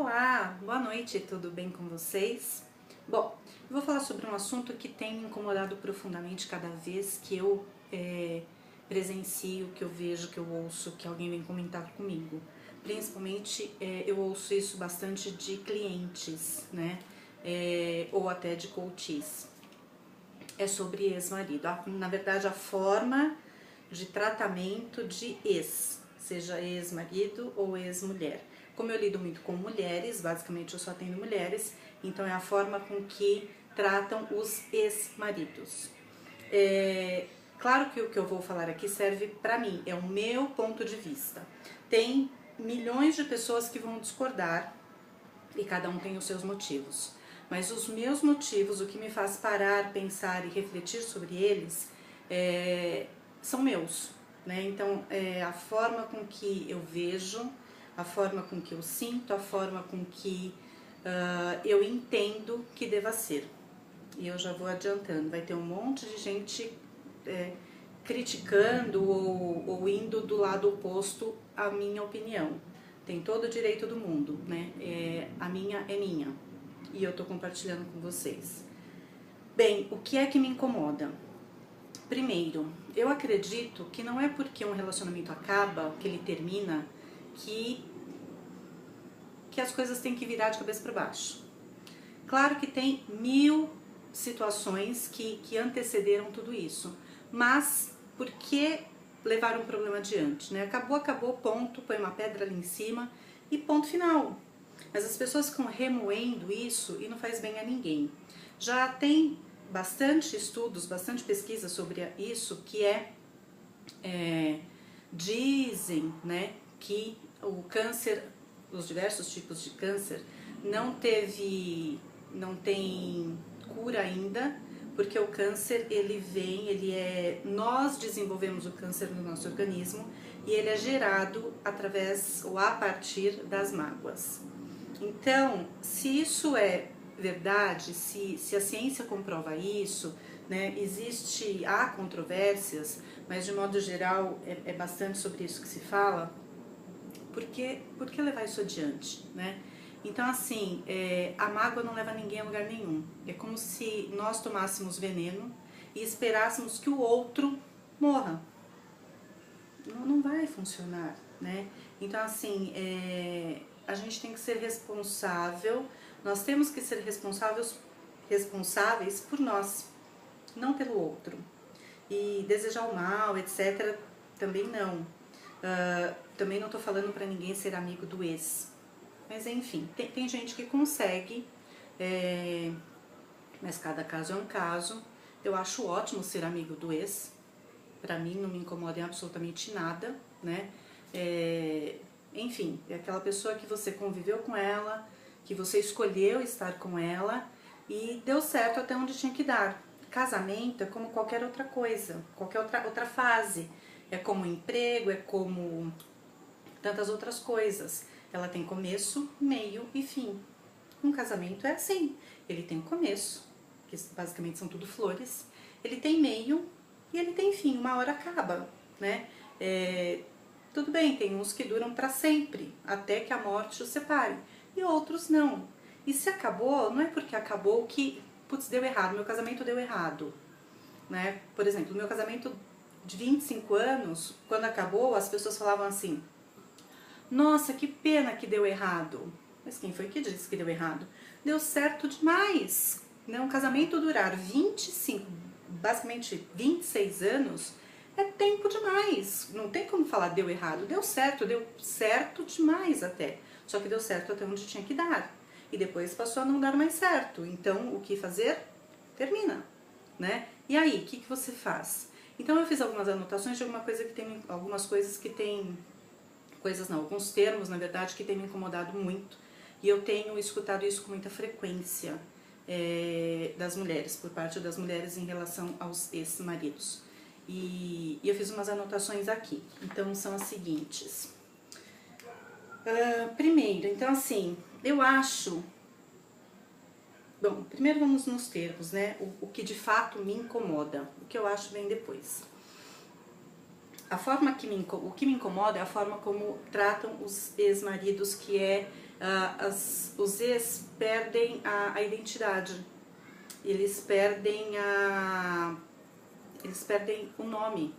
Olá, boa noite, tudo bem com vocês? Bom, eu vou falar sobre um assunto que tem me incomodado profundamente cada vez que eu presencio, que eu vejo, que eu ouço, que alguém vem comentar comigo. Principalmente eu ouço isso bastante de clientes, né? Ou até de coaches. É sobre ex-marido. Na verdade, a forma de tratamento de ex, seja ex-marido ou ex-mulher. Como eu lido muito com mulheres, basicamente eu só atendo mulheres, então é a forma com que tratam os ex-maridos. Claro que o que eu vou falar aqui serve para mim, é o meu ponto de vista. Tem milhões de pessoas que vão discordar e cada um tem os seus motivos. Mas os meus motivos, o que me faz parar, pensar e refletir sobre eles, são meus, né? Então, a forma com que eu vejo, a forma com que eu sinto, a forma com que eu entendo que deva ser. E eu já vou adiantando, vai ter um monte de gente criticando ou indo do lado oposto à minha opinião. Tem todo o direito do mundo, né? A minha é minha e eu tô compartilhando com vocês. Bem, o que é que me incomoda? Primeiro, eu acredito que não é porque um relacionamento acaba, que ele termina, que as coisas têm que virar de cabeça para baixo. Claro que tem mil situações que antecederam tudo isso, mas por que levar um problema adiante, né? Acabou, ponto, põe uma pedra ali em cima e ponto final. Mas as pessoas ficam remoendo isso e não faz bem a ninguém. Já tem bastante estudos, bastante pesquisa sobre isso, que dizem, né, que o câncer, os diversos tipos de câncer, não tem cura ainda, porque o câncer nós desenvolvemos o câncer no nosso organismo e ele é gerado através ou a partir das mágoas. Então, se isso é verdade, se a ciência comprova isso, né, há controvérsias, mas de modo geral é bastante sobre isso que se fala, por que levar isso adiante, né? Então, assim, a mágoa não leva ninguém a lugar nenhum. É como se nós tomássemos veneno e esperássemos que o outro morra. Não vai funcionar, né? Então, assim, a gente tem que ser responsável, nós temos que ser responsáveis por nós, não pelo outro. E desejar o mal, etc., também não. Também não estou falando para ninguém ser amigo do ex. Mas enfim, tem gente que consegue, mas cada caso é um caso. Eu acho ótimo ser amigo do ex. Para mim não me incomoda em absolutamente nada, né? Enfim, é aquela pessoa que você conviveu com ela, que você escolheu estar com ela e deu certo até onde tinha que dar. Casamento é como qualquer outra coisa, qualquer outra fase. É como emprego, é como tantas outras coisas. Ela tem começo, meio e fim. Um casamento é assim, ele tem começo, que basicamente são tudo flores, ele tem meio e ele tem fim, uma hora acaba, né? Tudo bem, tem uns que duram para sempre, até que a morte os separe, e outros não. E se acabou, não é porque acabou que, putz, deu errado, meu casamento deu errado, né? Por exemplo, o meu casamento de 25 anos, quando acabou, as pessoas falavam assim: nossa, que pena que deu errado. Mas quem foi que disse que deu errado? Deu certo demais. Né? Um casamento durar 25, basicamente 26 anos, é tempo demais. Não tem como falar deu errado. Deu certo demais até. Só que deu certo até onde tinha que dar. E depois passou a não dar mais certo. Então, o que fazer? Termina. Né? E aí, o que você faz? Então, eu fiz algumas anotações de algumas coisas que tem... alguns termos, na verdade, que tem me incomodado muito. E eu tenho escutado isso com muita frequência das mulheres, por parte das mulheres em relação aos ex-maridos. E eu fiz umas anotações aqui. Então, são as seguintes. Primeiro, então assim, eu acho... Bom, primeiro vamos nos termos, né? O que de fato me incomoda. O que eu acho vem depois. O que me incomoda é a forma como tratam os ex-maridos, que Os ex perdem a identidade, eles perdem o nome.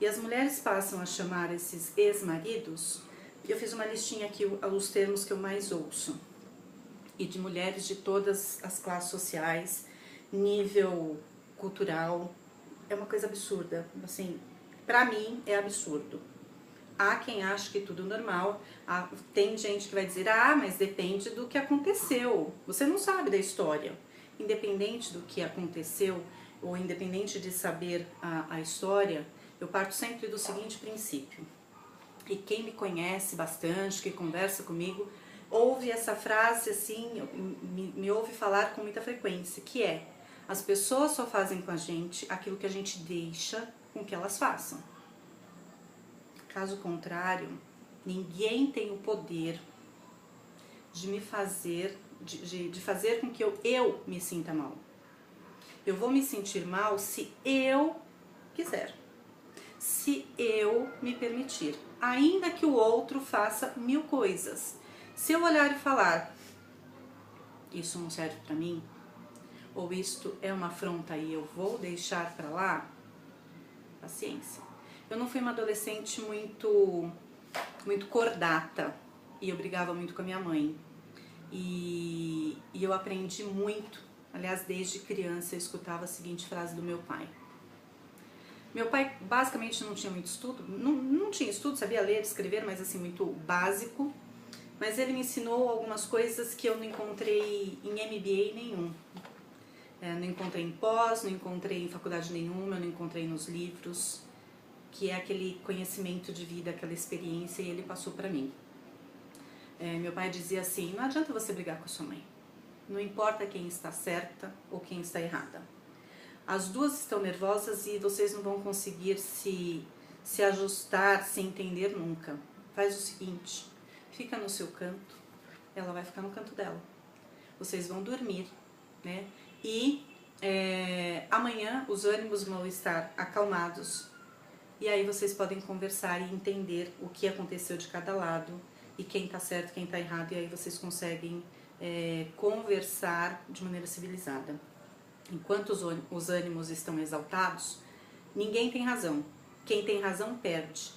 E as mulheres passam a chamar esses ex-maridos, e eu fiz uma listinha aqui, os termos que eu mais ouço, e de mulheres de todas as classes sociais, nível cultural, é uma coisa absurda, assim, pra mim é absurdo. Há quem acha que tudo normal, tem gente que vai dizer, mas depende do que aconteceu, você não sabe da história. Independente do que aconteceu, ou independente de saber a história, eu parto sempre do seguinte princípio. E quem me conhece bastante, que conversa comigo, ouve essa frase assim, me ouve falar com muita frequência, que é: as pessoas só fazem com a gente aquilo que a gente deixa com que elas façam. Caso contrário, ninguém tem o poder de me fazer, de fazer com que eu me sinta mal. Eu vou me sentir mal se eu quiser, se eu me permitir, ainda que o outro faça 1000 coisas. Se eu olhar e falar, isso não serve pra mim, ou isto é uma afronta e eu vou deixar pra lá, paciência. Eu não fui uma adolescente muito cordata, e eu brigava muito com a minha mãe. E eu aprendi muito, aliás, desde criança eu escutava a seguinte frase do meu pai. Meu pai basicamente não tinha muito estudo, não tinha estudo, sabia ler, escrever, mas assim, muito básico. Mas ele me ensinou algumas coisas que eu não encontrei em MBA nenhum. Não encontrei em pós, não encontrei em faculdade nenhuma, eu não encontrei nos livros, que é aquele conhecimento de vida, aquela experiência, e ele passou pra mim. Meu pai dizia assim, não adianta você brigar com a sua mãe. Não importa quem está certa ou quem está errada. As duas estão nervosas e vocês não vão conseguir se ajustar, se entender nunca. Faz o seguinte, fica no seu canto, ela vai ficar no canto dela. Vocês vão dormir, né? E amanhã os ânimos vão estar acalmados. E aí vocês podem conversar e entender o que aconteceu de cada lado e quem tá certo, quem tá errado, e aí vocês conseguem conversar de maneira civilizada. Enquanto os ânimos estão exaltados, ninguém tem razão. Quem tem razão perde.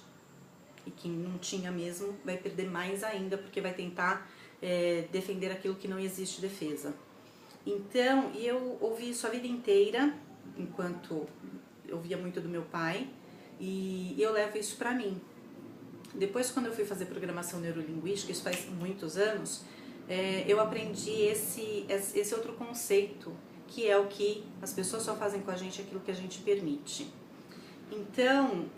E quem não tinha mesmo vai perder mais ainda, porque vai tentar defender aquilo que não existe defesa. Então, e eu ouvi isso a vida inteira, enquanto eu via muito do meu pai, e eu levo isso pra mim. Depois, quando eu fui fazer programação neurolinguística, isso faz muitos anos, eu aprendi esse outro conceito, que é o que as pessoas só fazem com a gente aquilo que a gente permite. Então,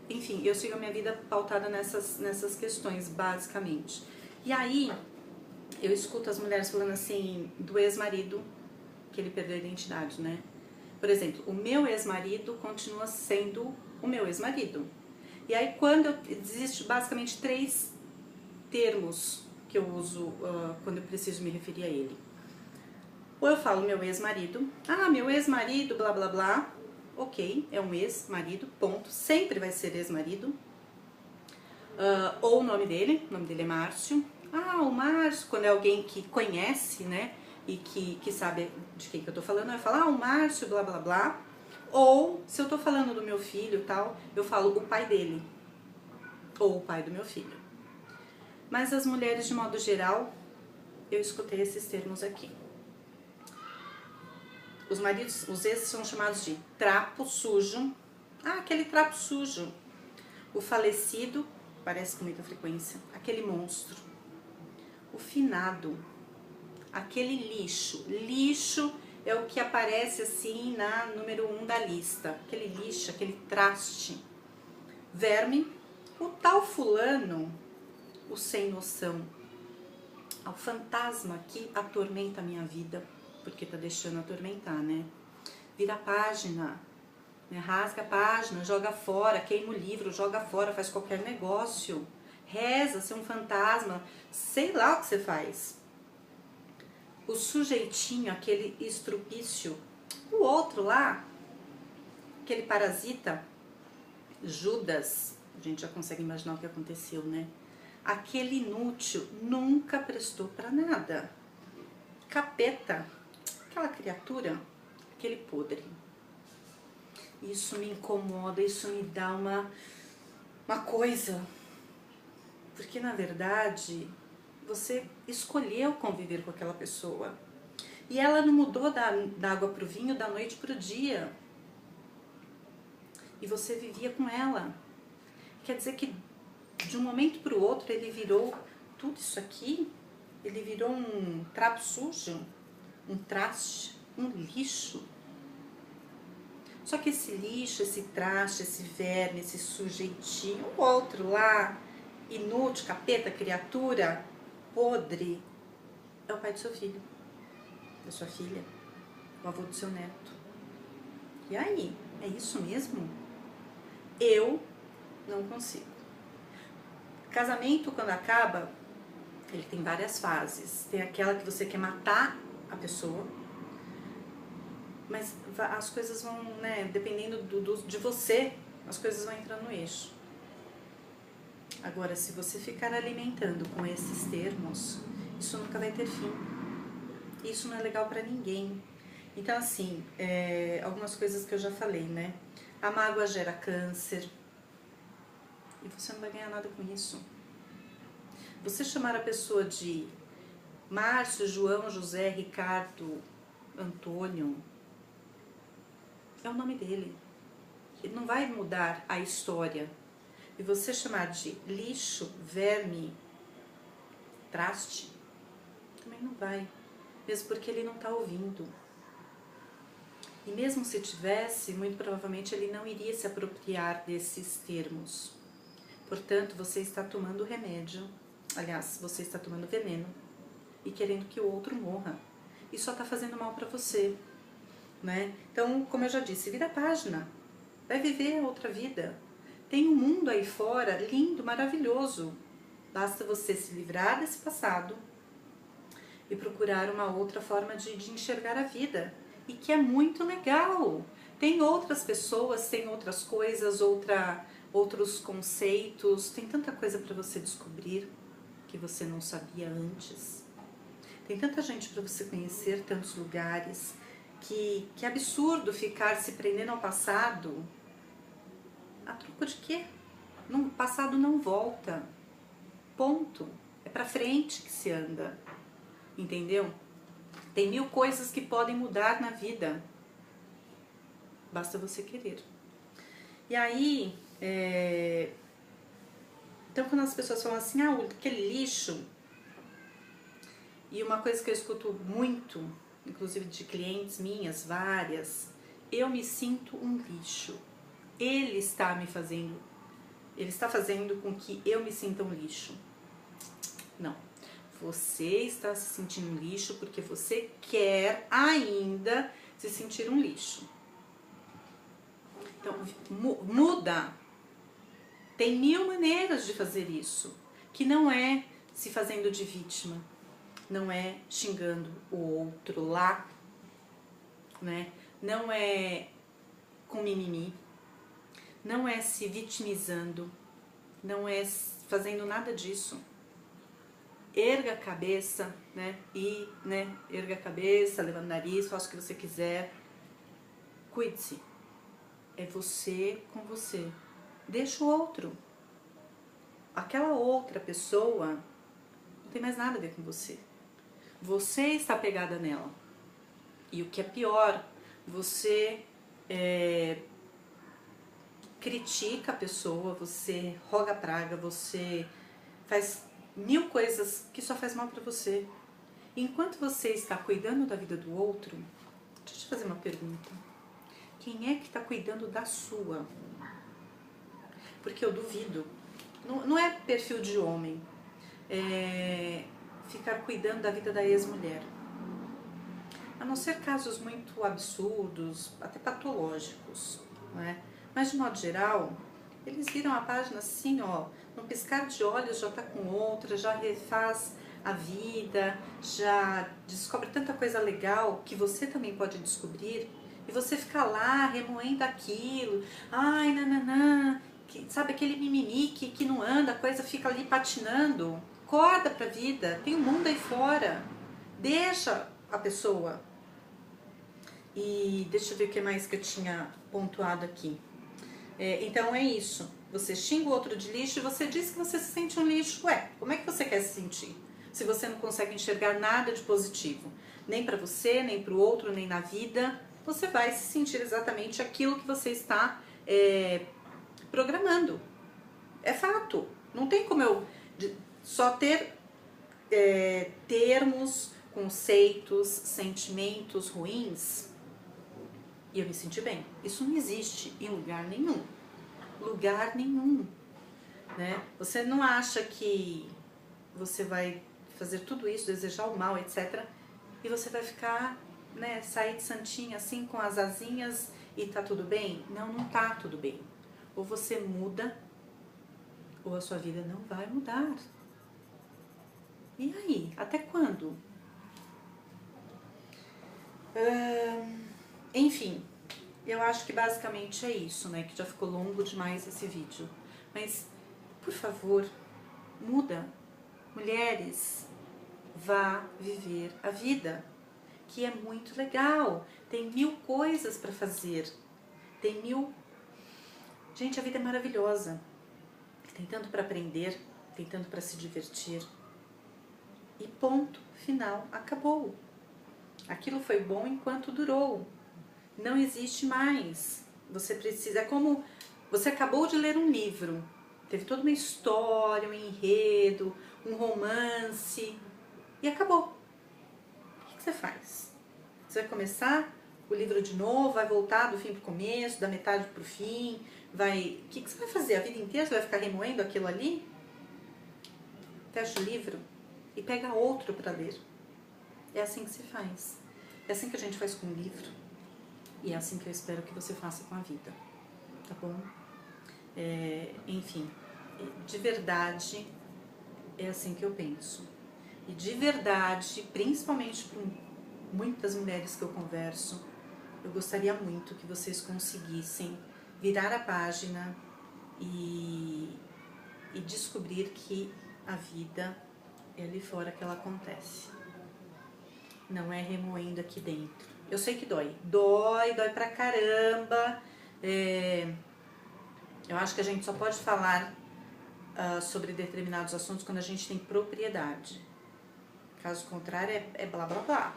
enfim, eu sigo a minha vida pautada nessas questões, basicamente. E aí, eu escuto as mulheres falando assim, do ex-marido, que ele perdeu a identidade, né? Por exemplo, o meu ex-marido continua sendo o meu ex-marido. E aí, existe basicamente 3 termos que eu uso quando eu preciso me referir a ele. Ou eu falo meu ex-marido, meu ex-marido, blá blá blá, ok, é um ex-marido, ponto, sempre vai ser ex-marido. Ou o nome dele é Márcio. O Márcio, quando é alguém que conhece, né, e que sabe de quem que eu tô falando, eu falo, o Márcio, blá blá blá. Ou, se eu tô falando do meu filho e tal, eu falo o pai dele, ou o pai do meu filho. Mas as mulheres, de modo geral, eu escutei esses termos aqui. Os maridos, os ex são chamados de trapo sujo. Aquele trapo sujo. O falecido, parece com muita frequência, aquele monstro. O finado, aquele lixo. Lixo é o que aparece assim na número 1 da lista. Aquele lixo, aquele traste. Verme, o tal fulano, o sem noção. O fantasma que atormenta a minha vida, porque tá deixando atormentar, né? Vira a página, né? Rasga a página, joga fora, queima o livro, joga fora, faz qualquer negócio. Reza, ser um fantasma, sei lá o que você faz. O sujeitinho, aquele estrupício, o outro lá, aquele parasita, Judas, a gente já consegue imaginar o que aconteceu, né? aquele inútil nunca prestou para nada. Capeta, aquela criatura, aquele podre. Isso me incomoda, isso me dá uma coisa. Porque na verdade, você escolheu conviver com aquela pessoa. E ela não mudou da água pro vinho, da noite pro dia. E você vivia com ela. Quer dizer que de um momento para o outro ele virou tudo isso aqui, ele virou um trapo sujo, um traste, um lixo. Só que esse lixo, esse traste, esse verme, esse sujeitinho, o outro lá, inútil, capeta, criatura, podre, é o pai do seu filho, da sua filha, o avô do seu neto. E aí, é isso mesmo? Eu não consigo. Casamento, quando acaba, ele tem várias fases. Tem aquela que você quer matar a pessoa, mas as coisas vão, né, dependendo de você, as coisas vão entrando no eixo. Agora, se você ficar alimentando com esses termos, isso nunca vai ter fim. Isso não é legal pra ninguém. Então, assim, algumas coisas que eu já falei, né? A mágoa gera câncer. E você não vai ganhar nada com isso. Você chamar a pessoa de Márcio, João, José, Ricardo, Antônio, é o nome dele. Ele não vai mudar a história. E você chamar de lixo, verme, traste, também não vai. Mesmo porque ele não está ouvindo. E mesmo se tivesse, muito provavelmente ele não iria se apropriar desses termos. Portanto, você está tomando remédio, aliás, você está tomando veneno e querendo que o outro morra. E só está fazendo mal para você, né? Então, como eu já disse, vira a página, vai viver outra vida. Tem um mundo aí fora lindo, maravilhoso. Basta você se livrar desse passado e procurar uma outra forma de enxergar a vida. E que é muito legal. Tem outras pessoas, tem outras coisas, outros conceitos, tem tanta coisa para você descobrir que você não sabia antes. Tem tanta gente para você conhecer, tantos lugares, que absurdo ficar se prendendo ao passado. A troco de quê? O passado não volta. Ponto. É para frente que se anda. Entendeu? Tem 1000 coisas que podem mudar na vida. Basta você querer. E aí, então quando as pessoas falam assim, aquele lixo, e uma coisa que eu escuto muito, inclusive de clientes minhas, várias, eu me sinto um lixo. Ele está fazendo com que eu me sinta um lixo. Não. Você está se sentindo um lixo porque você quer ainda se sentir um lixo. Então, muda. Tem 1000 maneiras de fazer isso. Que não é se fazendo de vítima. Não é xingando o outro lá. Né? Não é com mimimi. Não é se vitimizando. Não é fazendo nada disso. Erga a cabeça, né? Erga a cabeça, levanta o nariz, faça o que você quiser. Cuide-se. É você com você. Deixa o outro. Aquela outra pessoa não tem mais nada a ver com você. Você está pegada nela. E o que é pior, você critica a pessoa, você roga praga, você faz 1000 coisas que só faz mal para você. Enquanto você está cuidando da vida do outro, deixa eu te fazer uma pergunta. Quem é que está cuidando da sua? Porque eu duvido. Não é perfil de homem ficar cuidando da vida da ex-mulher. A não ser casos muito absurdos, até patológicos, não é? Mas de modo geral, eles viram a página assim, ó, num piscar de olhos já tá com outra, já refaz a vida, já descobre tanta coisa legal que você também pode descobrir, e você fica lá remoendo aquilo, ai, nananã, sabe, aquele mimimi que não anda, a coisa fica ali patinando. Acorda pra vida, tem um mundo aí fora. Deixa a pessoa. E deixa eu ver o que mais que eu tinha pontuado aqui. Então é isso. Você xinga o outro de lixo e você diz que você se sente um lixo. Ué, como é que você quer se sentir? Se você não consegue enxergar nada de positivo. Nem pra você, nem pro outro, nem na vida. Você vai se sentir exatamente aquilo que você está programando. É fato. Não tem como eu só ter termos, conceitos, sentimentos ruins e eu me sentir bem. Isso não existe em lugar nenhum. Lugar nenhum. Né? Você não acha que você vai fazer tudo isso, desejar o mal, etc. E você vai ficar, né, sair de santinha assim com as asinhas e tá tudo bem? Não, não tá tudo bem. Ou você muda, ou a sua vida não vai mudar. E aí? Até quando? Enfim, eu acho que basicamente é isso, né? Que já ficou longo demais esse vídeo. Mas, por favor, muda. Mulheres, vá viver a vida, que é muito legal. Tem 1000 coisas para fazer. Tem 1000... Gente, a vida é maravilhosa. Tem tanto para aprender, tem tanto para se divertir. E ponto, final, acabou. Aquilo foi bom enquanto durou. Não existe mais. Você precisa... É como... Você acabou de ler um livro. Teve toda uma história, um enredo, um romance. E acabou. O que você faz? Você vai começar o livro de novo, vai voltar do fim para o começo, da metade para o fim, vai... O que você vai fazer? A vida inteira você vai ficar remoendo aquilo ali? Fecha o livro e pega outro para ler. É assim que se faz. É assim que a gente faz com o livro. E é assim que eu espero que você faça com a vida. Tá bom? Enfim, de verdade, é assim que eu penso. E de verdade, principalmente para muitas mulheres que eu converso, eu gostaria muito que vocês conseguissem virar a página e descobrir que a vida é ali fora que ela acontece. Não é remoendo aqui dentro. Eu sei que dói. Dói pra caramba. Eu acho que a gente só pode falar sobre determinados assuntos quando a gente tem propriedade. Caso contrário, é blá blá blá.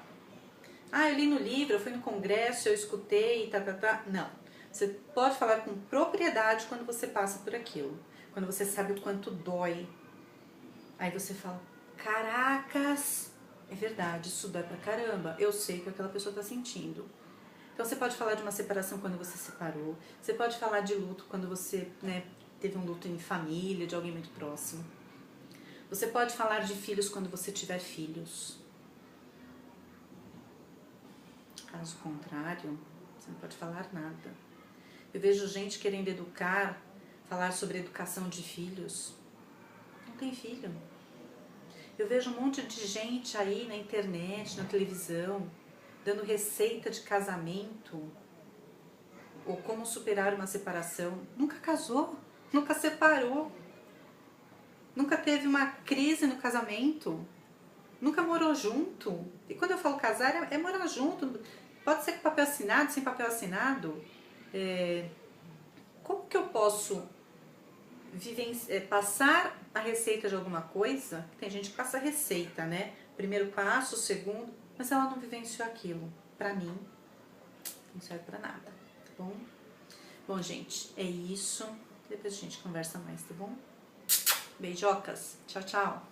Ah, eu li no livro, eu fui no congresso, eu escutei, tá. Não. Você pode falar com propriedade quando você passa por aquilo. Quando você sabe o quanto dói. Aí você fala, caracas, é verdade, isso dói pra caramba. Eu sei o que aquela pessoa tá sentindo. Então você pode falar de uma separação quando você se separou. Você pode falar de luto quando você, né, teve um luto em família, de alguém muito próximo. Você pode falar de filhos quando você tiver filhos. Caso contrário, você não pode falar nada. Eu vejo gente querendo educar, falar sobre educação de filhos. Não tem filho. Eu vejo um monte de gente aí na internet, na televisão, dando receita de casamento ou como superar uma separação. Nunca casou, nunca separou, nunca teve uma crise no casamento, nunca morou junto. E quando eu falo casar, é morar junto. Pode ser com papel assinado, sem papel assinado. Como que eu posso passar a receita de alguma coisa? Tem gente que passa a receita, né? Primeiro passo, segundo, mas ela não vivenciou aquilo. Pra mim, não serve pra nada, tá bom? Bom, gente, é isso. Depois a gente conversa mais, tá bom? Beijocas. Tchau, tchau.